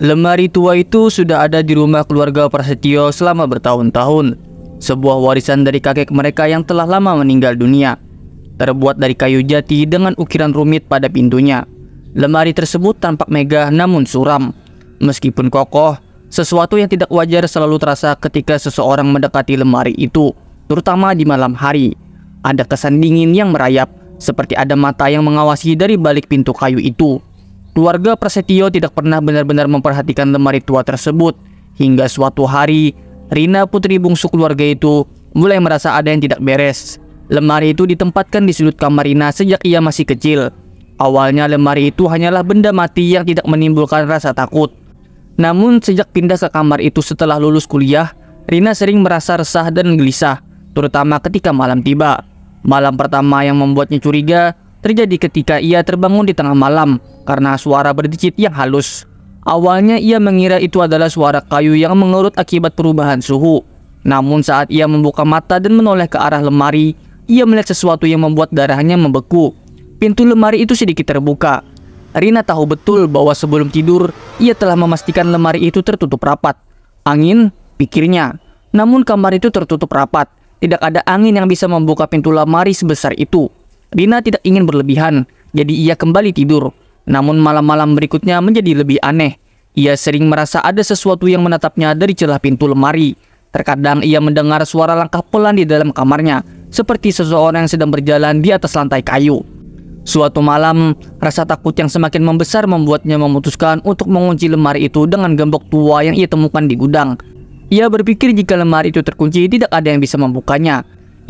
Lemari tua itu sudah ada di rumah keluarga Prasetyo selama bertahun-tahun. Sebuah warisan dari kakek mereka yang telah lama meninggal dunia. Terbuat dari kayu jati dengan ukiran rumit pada pintunya. Lemari tersebut tampak megah namun suram. Meskipun kokoh, sesuatu yang tidak wajar selalu terasa ketika seseorang mendekati lemari itu, terutama di malam hari. Ada kesan dingin yang merayap, seperti ada mata yang mengawasi dari balik pintu kayu itu. Keluarga Prasetyo tidak pernah benar-benar memperhatikan lemari tua tersebut. Hingga suatu hari, Rina, putri bungsu keluarga itu, mulai merasa ada yang tidak beres. Lemari itu ditempatkan di sudut kamar Rina sejak ia masih kecil. Awalnya lemari itu hanyalah benda mati yang tidak menimbulkan rasa takut. Namun sejak pindah ke kamar itu setelah lulus kuliah, Rina sering merasa resah dan gelisah, terutama ketika malam tiba. Malam pertama yang membuatnya curiga terjadi ketika ia terbangun di tengah malam karena suara berdecit yang halus. Awalnya ia mengira itu adalah suara kayu yang mengerut akibat perubahan suhu. Namun saat ia membuka mata dan menoleh ke arah lemari, ia melihat sesuatu yang membuat darahnya membeku. Pintu lemari itu sedikit terbuka. Rina tahu betul bahwa sebelum tidur, ia telah memastikan lemari itu tertutup rapat. Angin, pikirnya. Namun kamar itu tertutup rapat. Tidak ada angin yang bisa membuka pintu lemari sebesar itu. Rina tidak ingin berlebihan, jadi ia kembali tidur. Namun malam-malam berikutnya menjadi lebih aneh. Ia sering merasa ada sesuatu yang menatapnya dari celah pintu lemari. Terkadang ia mendengar suara langkah pelan di dalam kamarnya, seperti seseorang yang sedang berjalan di atas lantai kayu. Suatu malam, rasa takut yang semakin membesar membuatnya memutuskan untuk mengunci lemari itu dengan gembok tua yang ia temukan di gudang. Ia berpikir jika lemari itu terkunci, tidak ada yang bisa membukanya.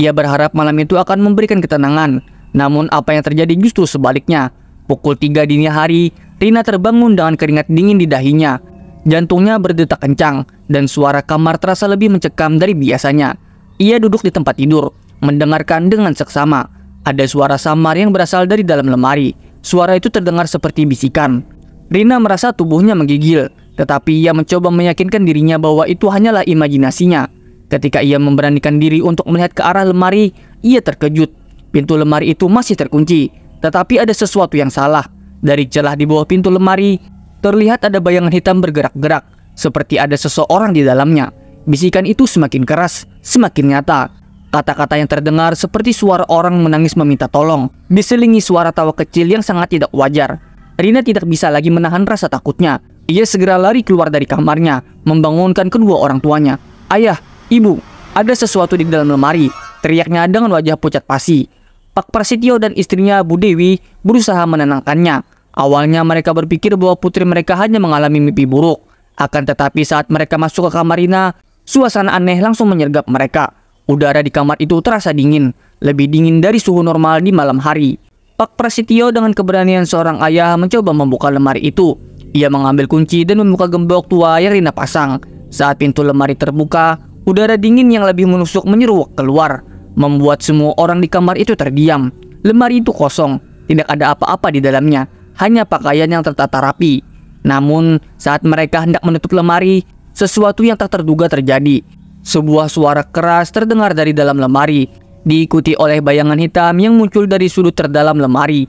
Ia berharap malam itu akan memberikan ketenangan. Namun apa yang terjadi justru sebaliknya. Pukul 3 dini hari, Rina terbangun dengan keringat dingin di dahinya. Jantungnya berdetak kencang dan suara kamar terasa lebih mencekam dari biasanya. Ia duduk di tempat tidur, mendengarkan dengan seksama. Ada suara samar yang berasal dari dalam lemari. Suara itu terdengar seperti bisikan. Rina merasa tubuhnya menggigil, tetapi ia mencoba meyakinkan dirinya bahwa itu hanyalah imajinasinya. Ketika ia memberanikan diri untuk melihat ke arah lemari, ia terkejut. Pintu lemari itu masih terkunci, tetapi ada sesuatu yang salah. Dari celah di bawah pintu lemari, terlihat ada bayangan hitam bergerak-gerak, seperti ada seseorang di dalamnya. Bisikan itu semakin keras, semakin nyata. Kata-kata yang terdengar seperti suara orang menangis meminta tolong, diselingi suara tawa kecil yang sangat tidak wajar. Rina tidak bisa lagi menahan rasa takutnya. Ia segera lari keluar dari kamarnya, membangunkan kedua orang tuanya. "Ayah, ibu, ada sesuatu di dalam lemari," teriaknya dengan wajah pucat pasi. Pak Prasetyo dan istrinya Bu Dewi berusaha menenangkannya. Awalnya mereka berpikir bahwa putri mereka hanya mengalami mimpi buruk. Akan tetapi saat mereka masuk ke kamar Rina, suasana aneh langsung menyergap mereka. Udara di kamar itu terasa dingin, lebih dingin dari suhu normal di malam hari. Pak Prasetyo dengan keberanian seorang ayah mencoba membuka lemari itu. Ia mengambil kunci dan membuka gembok tua yang Rina pasang. Saat pintu lemari terbuka, udara dingin yang lebih menusuk menyeruak keluar, membuat semua orang di kamar itu terdiam. Lemari itu kosong, tidak ada apa-apa di dalamnya, hanya pakaian yang tertata rapi. Namun, saat mereka hendak menutup lemari, sesuatu yang tak terduga terjadi. Sebuah suara keras terdengar dari dalam lemari, diikuti oleh bayangan hitam yang muncul dari sudut terdalam lemari.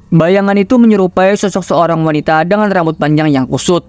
Bayangan itu menyerupai sosok seorang wanita dengan rambut panjang yang kusut,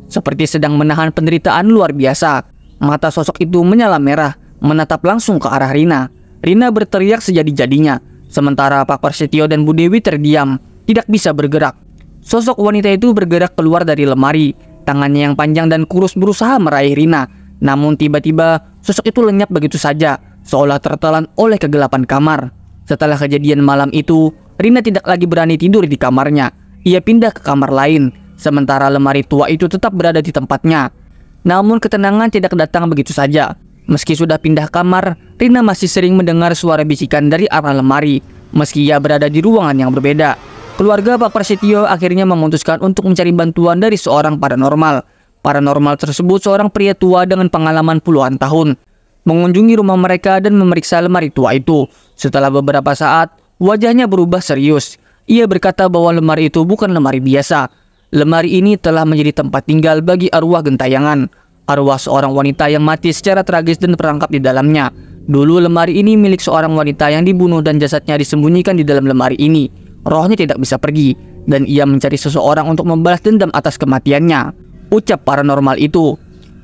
seperti sedang menahan penderitaan luar biasa. Mata sosok itu menyala merah, menatap langsung ke arah Rina. Rina berteriak sejadi-jadinya, sementara Pak Prasetyo dan Bu Dewi terdiam, tidak bisa bergerak. Sosok wanita itu bergerak keluar dari lemari, tangannya yang panjang dan kurus berusaha meraih Rina. Namun tiba-tiba sosok itu lenyap begitu saja, seolah tertelan oleh kegelapan kamar. Setelah kejadian malam itu, Rina tidak lagi berani tidur di kamarnya. Ia pindah ke kamar lain, sementara lemari tua itu tetap berada di tempatnya. Namun ketenangan tidak datang begitu saja. Meski sudah pindah kamar, Rina masih sering mendengar suara bisikan dari arah lemari, meski ia berada di ruangan yang berbeda. Keluarga Pak Prasetyo akhirnya memutuskan untuk mencari bantuan dari seorang paranormal. Paranormal tersebut seorang pria tua dengan pengalaman puluhan tahun. Mengunjungi rumah mereka dan memeriksa lemari tua itu. Setelah beberapa saat, wajahnya berubah serius. Ia berkata bahwa lemari itu bukan lemari biasa. Lemari ini telah menjadi tempat tinggal bagi arwah gentayangan. Arwah seorang wanita yang mati secara tragis dan terperangkap di dalamnya. Dulu lemari ini milik seorang wanita yang dibunuh dan jasadnya disembunyikan di dalam lemari ini. Rohnya tidak bisa pergi, dan ia mencari seseorang untuk membalas dendam atas kematiannya. ucap paranormal itu.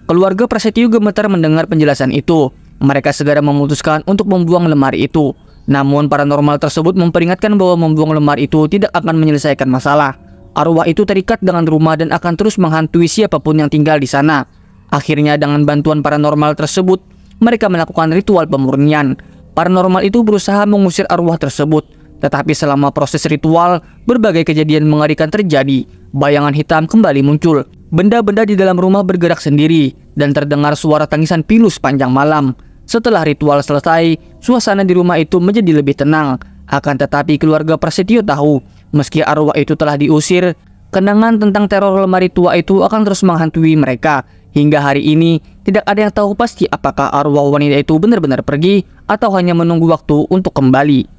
Keluarga Prasetyo gemetar mendengar penjelasan itu. Mereka segera memutuskan untuk membuang lemari itu. Namun paranormal tersebut memperingatkan bahwa membuang lemari itu tidak akan menyelesaikan masalah. Arwah itu terikat dengan rumah dan akan terus menghantui siapapun yang tinggal di sana. Akhirnya dengan bantuan paranormal tersebut, mereka melakukan ritual pemurnian. Paranormal itu berusaha mengusir arwah tersebut. Tetapi selama proses ritual, berbagai kejadian mengerikan terjadi. Bayangan hitam kembali muncul. Benda-benda di dalam rumah bergerak sendiri dan terdengar suara tangisan pilu sepanjang malam. Setelah ritual selesai, suasana di rumah itu menjadi lebih tenang. Akan tetapi keluarga Prasetyo tahu, meski arwah itu telah diusir, kenangan tentang teror lemari tua itu akan terus menghantui mereka. Hingga hari ini, tidak ada yang tahu pasti apakah arwah wanita itu benar-benar pergi atau hanya menunggu waktu untuk kembali.